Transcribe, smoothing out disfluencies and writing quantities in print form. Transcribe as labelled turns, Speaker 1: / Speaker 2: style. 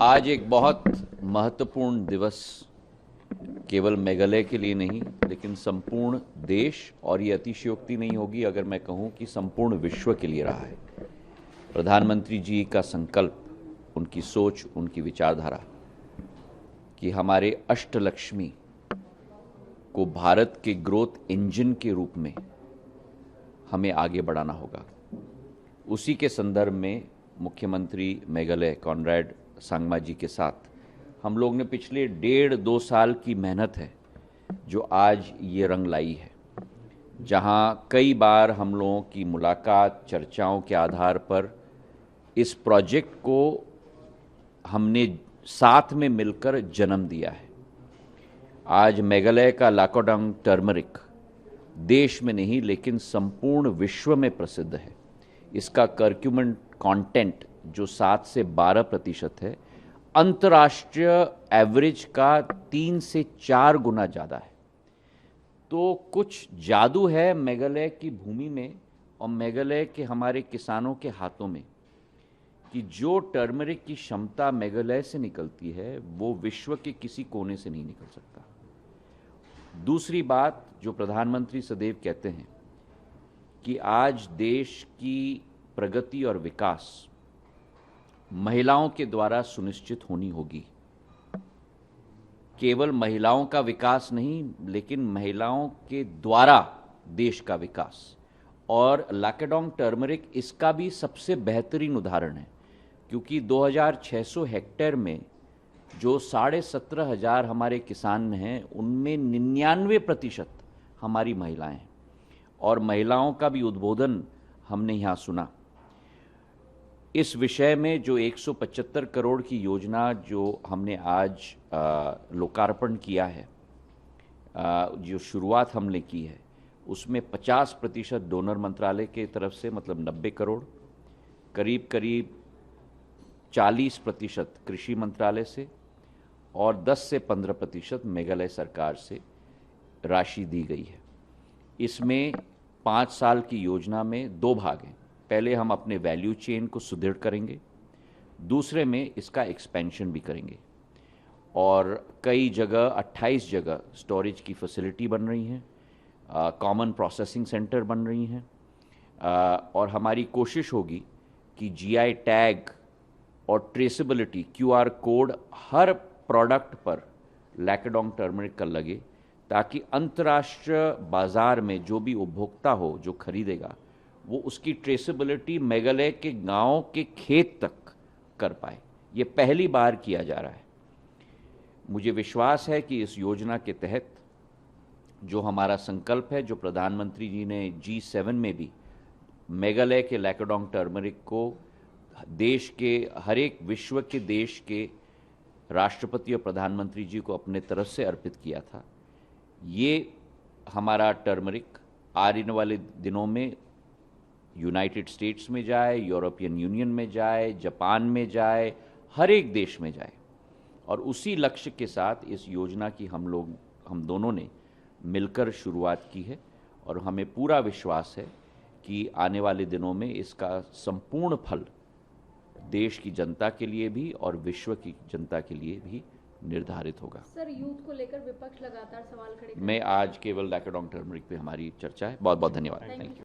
Speaker 1: आज एक बहुत महत्वपूर्ण दिवस केवल मेघालय के लिए नहीं, लेकिन संपूर्ण देश, और ये अतिशयोक्ति नहीं होगी अगर मैं कहूं कि संपूर्ण विश्व के लिए रहा है। प्रधानमंत्री जी का संकल्प, उनकी सोच, उनकी विचारधारा कि हमारे अष्टलक्ष्मी को भारत के ग्रोथ इंजन के रूप में हमें आगे बढ़ाना होगा। उसी के संदर्भ में मुख्यमंत्री मेघालय कॉनराड सांगमा जी के साथ हम लोग ने पिछले 1.5-2 साल की मेहनत है जो आज ये रंग लाई है, जहां कई बार हम लोगों की मुलाकात, चर्चाओं के आधार पर इस प्रोजेक्ट को हमने साथ में मिलकर जन्म दिया है। आज मेघालय का लाकोडोंग टर्मरिक देश में नहीं लेकिन संपूर्ण विश्व में प्रसिद्ध है। इसका कर्क्यूमेन कंटेंट जो 7 से 12% है, अंतर्राष्ट्रीय एवरेज का 3 से 4 गुना ज़्यादा है। तो कुछ जादू है मेघालय की भूमि में और मेघालय के हमारे किसानों के हाथों में कि जो टर्मरिक की क्षमता मेघालय से निकलती है वो विश्व के किसी कोने से नहीं निकल सकता। दूसरी बात जो प्रधानमंत्री सदैव कहते हैं कि आज देश की प्रगति और विकास महिलाओं के द्वारा सुनिश्चित होनी होगी। केवल महिलाओं का विकास नहीं, लेकिन महिलाओं के द्वारा देश का विकास। और लाकोडोंग टर्मरिक इसका भी सबसे बेहतरीन उदाहरण है, क्योंकि 2600 हेक्टेयर में जो 17,500 हमारे किसान हैं, उनमें 99% हमारी महिलाएं हैं और महिलाओं का भी उद्बोधन हमने यहाँ सुना। इस विषय में जो 175 करोड़ की योजना जो हमने आज लोकार्पण किया है, जो शुरुआत हमने की है, उसमें 50% डोनर मंत्रालय के तरफ से, मतलब 90 करोड़, करीब 40% कृषि मंत्रालय से और 10 से 15% मेघालय सरकार से राशि दी गई है। इसमें 5 साल की योजना में 2 भाग हैं। पहले हम अपने वैल्यू चेन को सुदृढ़ करेंगे, दूसरे में इसका एक्सपेंशन भी करेंगे और कई जगह 28 जगह स्टोरेज की फैसिलिटी बन रही हैं, कॉमन प्रोसेसिंग सेंटर बन रही हैं और हमारी कोशिश होगी कि जीआई टैग और ट्रेसेबिलिटी QR कोड हर प्रोडक्ट पर लाकोडोंग टर्मरिक का लगे, ताकि अंतर्राष्ट्रीय बाजार में जो भी उपभोक्ता हो, जो खरीदेगा, वो उसकी ट्रेसेबिलिटी मेघालय के गांव के खेत तक कर पाए। ये पहली बार किया जा रहा है। मुझे विश्वास है कि इस योजना के तहत जो हमारा संकल्प है, जो प्रधानमंत्री जी ने G7 में भी मेघालय के लाकोडोंग टर्मरिक को देश के हर एक विश्व के देश के राष्ट्रपति और प्रधानमंत्री जी को अपने तरफ से अर्पित किया था, ये हमारा टर्मरिक आने वाले दिनों में यूनाइटेड स्टेट्स में जाए, यूरोपियन यूनियन में जाए, जापान में जाए, हर एक देश में जाए। और उसी लक्ष्य के साथ इस योजना की हम दोनों ने मिलकर शुरुआत की है और हमें पूरा विश्वास है कि आने वाले दिनों में इसका संपूर्ण फल देश की जनता के लिए भी और विश्व की जनता के लिए भी निर्धारित होगा।
Speaker 2: सर, यूथ को लेकर विपक्ष लगातार सवाल खड़े कर
Speaker 1: मैं आज केवल लाकोडोंग टर्मरिक पे हमारी चर्चा है। बहुत बहुत धन्यवाद। Thank you.